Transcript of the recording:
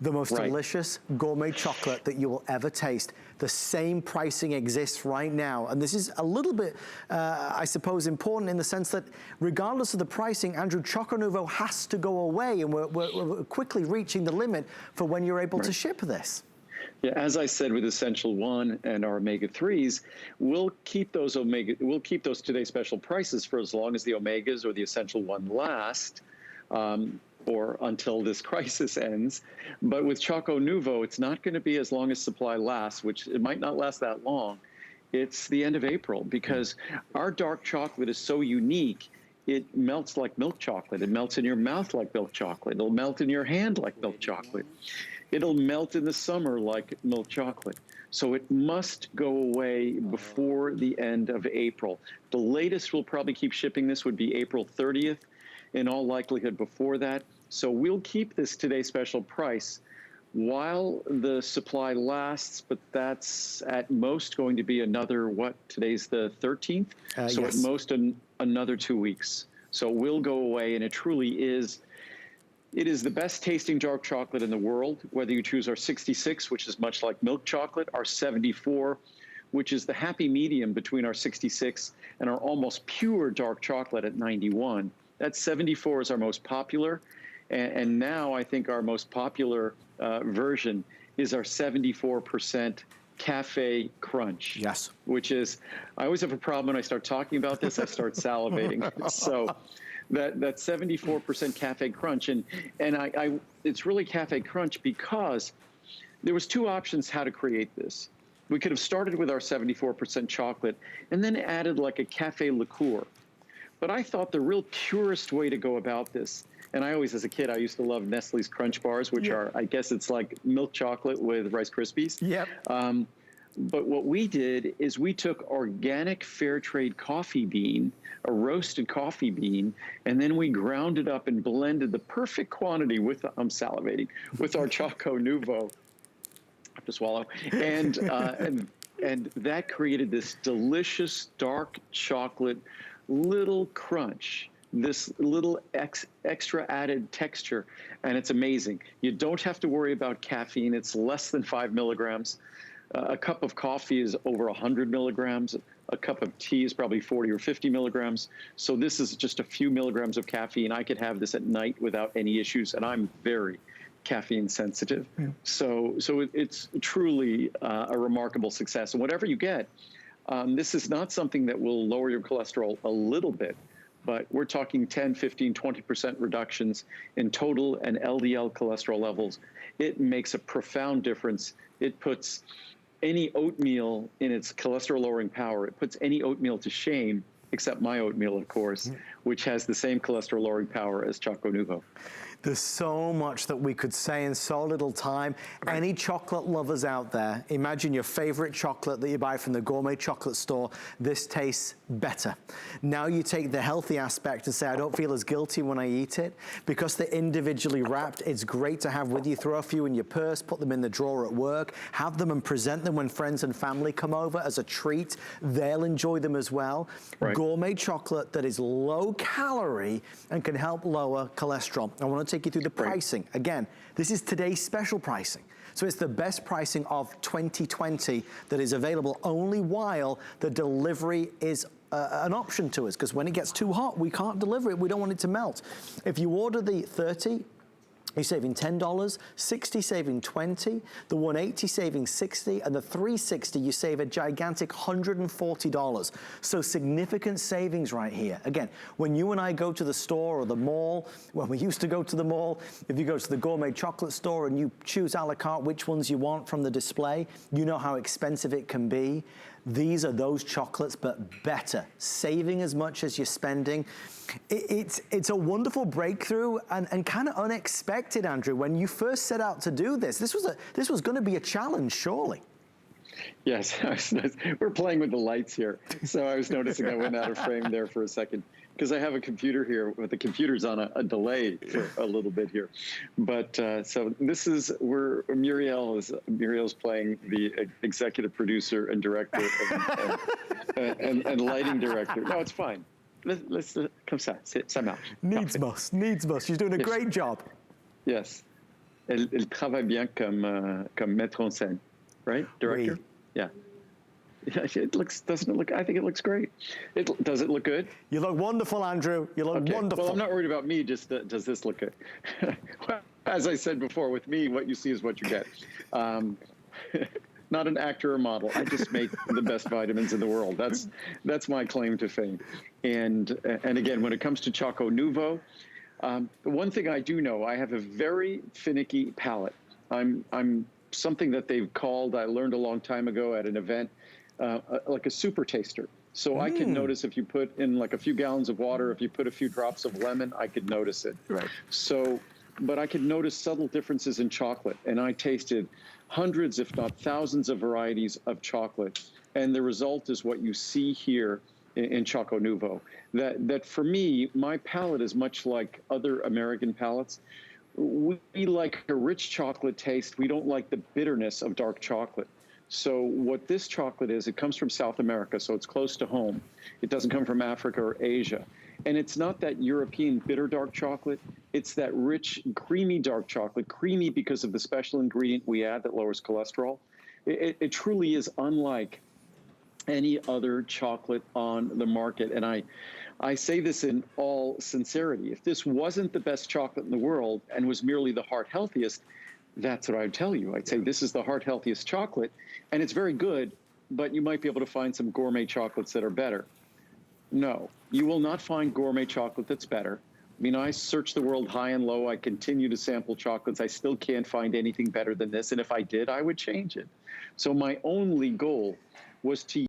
the most delicious gourmet chocolate that you will ever taste. The same pricing exists right now. And this is a little bit, I suppose, important in the sense that regardless of the pricing, Andrew, ChocoNuvo has to go away, and we're quickly reaching the limit for when you're able to ship this. Yeah, as I said with Essential 1 and our omega-3s, we'll keep those today's special prices for as long as the omegas or the Essential 1 last. Or until this crisis ends. But with ChocoNuvo, it's not going to be as long as supply lasts, which it might not last that long. It's the end of April, because our dark chocolate is so unique. It melts like milk chocolate. It melts in your mouth like milk chocolate. It'll melt in your hand like milk chocolate. It'll melt in the summer like milk chocolate. So it must go away before the end of April. The latest we'll probably keep shipping this would be April 30th. In all likelihood before that. So we'll keep this today's special price while the supply lasts, but that's at most going to be another, today's the 13th? So yes. At most another 2 weeks. So it will go away, and it truly is, it is the best tasting dark chocolate in the world, whether you choose our 66, which is much like milk chocolate, our 74, which is the happy medium between our 66 and our almost pure dark chocolate at 91. That 74 is our most popular, and now I think our most popular version is our 74% Cafe Crunch. Yes. Which is, I always have a problem when I start talking about this, I start salivating. So that 74% Cafe Crunch, and it's really Cafe Crunch because there was two options how to create this. We could have started with our 74% chocolate and then added like a cafe liqueur. But I thought the real purest way to go about this, and I always, as a kid, I used to love Nestle's Crunch Bars, which are, I guess it's like milk chocolate with Rice Krispies. Yep. But what we did is we took organic fair trade coffee bean, a roasted coffee bean, and then we ground it up and blended the perfect quantity with, I'm salivating, with our ChocoNuvo. I have to swallow. And that created this delicious dark chocolate little crunch, this little extra added texture, and it's amazing. You don't have to worry about caffeine. It's less than 5 milligrams. A cup of coffee is over 100 milligrams. A cup of tea is probably 40 or 50 milligrams. So this is just a few milligrams of caffeine. I could have this at night without any issues, and I'm very caffeine sensitive. Yeah. So it's truly a remarkable success. And whatever you get, this is not something that will lower your cholesterol a little bit, but we're talking 10, 15, 20% reductions in total and LDL cholesterol levels. It makes a profound difference. It puts any oatmeal in its cholesterol-lowering power. It puts any oatmeal to shame, except my oatmeal, of course, which has the same cholesterol-lowering power as ChocoNuvo. There's so much that we could say in so little time. Any chocolate lovers out there, imagine your favorite chocolate that you buy from the gourmet chocolate store. This tastes better. Now you take the healthy aspect and say, I don't feel as guilty when I eat it. Because they're individually wrapped, it's great to have with you. Throw a few in your purse, put them in the drawer at work, have them and present them when friends and family come over as a treat. They'll enjoy them as well. Right. Gourmet chocolate that is low calorie and can help lower cholesterol. I want to take you through the pricing. Again, this is today's special pricing. So it's the best pricing of 2020 that is available only while the delivery is an option to us, because when it gets too hot, we can't deliver it. We don't want it to melt. If you order the 30, you're saving $10, 60 saving 20, the 180 saving 60, and the 360 you save a gigantic $140. So significant savings right here. Again, when you and I go to the store or the mall, when we used to go to the mall, if you go to the gourmet chocolate store and you choose a la carte which ones you want from the display, you know how expensive it can be. These are those chocolates, but better, saving as much as you're spending. It's a wonderful breakthrough and kind of unexpected, Andrew. When you first set out to do this, this was going to be a challenge, surely. Yes, we're playing with the lights here. So I was noticing I went out of frame there for a second because I have a computer here, but the computer's on a delay for a little bit here. But so this is where Muriel's playing the executive producer and director and lighting director. No, it's fine. Let's come sit out. Needs must. She's doing a great job. Yes. Elle travaille bien comme metteur en scène, right? Director? Oui. Yeah. Yeah, doesn't it look, I think it looks great. Does it look good? You look wonderful, Andrew. You look wonderful. Well, I'm not worried about me, just does this look good? Well, as I said before, with me, what you see is what you get. Not an actor or model. I just make the best vitamins in the world. That's my claim to fame. And again, when it comes to ChocoNuvo, the one thing I do know, I have a very finicky palate. I'm something that they've called, I learned a long time ago at an event, like a super taster. So I can notice if you put in like a few gallons of water, if you put a few drops of lemon, I could notice it. Right. So, but I could notice subtle differences in chocolate, and I tasted hundreds, if not thousands, of varieties of chocolate, and the result is what you see here in ChocoNuvo. That for me, my palate is much like other American palates. We like a rich chocolate taste. We don't like the bitterness of dark chocolate. So what this chocolate is, it comes from South America, so it's close to home. It doesn't come from Africa or Asia. And it's not that European bitter dark chocolate. It's that rich, creamy dark chocolate, creamy because of the special ingredient we add that lowers cholesterol. It truly is unlike any other chocolate on the market. And I say this in all sincerity. If this wasn't the best chocolate in the world and was merely the heart healthiest, that's what I'd tell you. I'd say this is the heart healthiest chocolate, and it's very good, but you might be able to find some gourmet chocolates that are better. No, you will not find gourmet chocolate that's better. I mean, I search the world high and low. I continue to sample chocolates. I still can't find anything better than this, and if I did, I would change it. So my only goal was to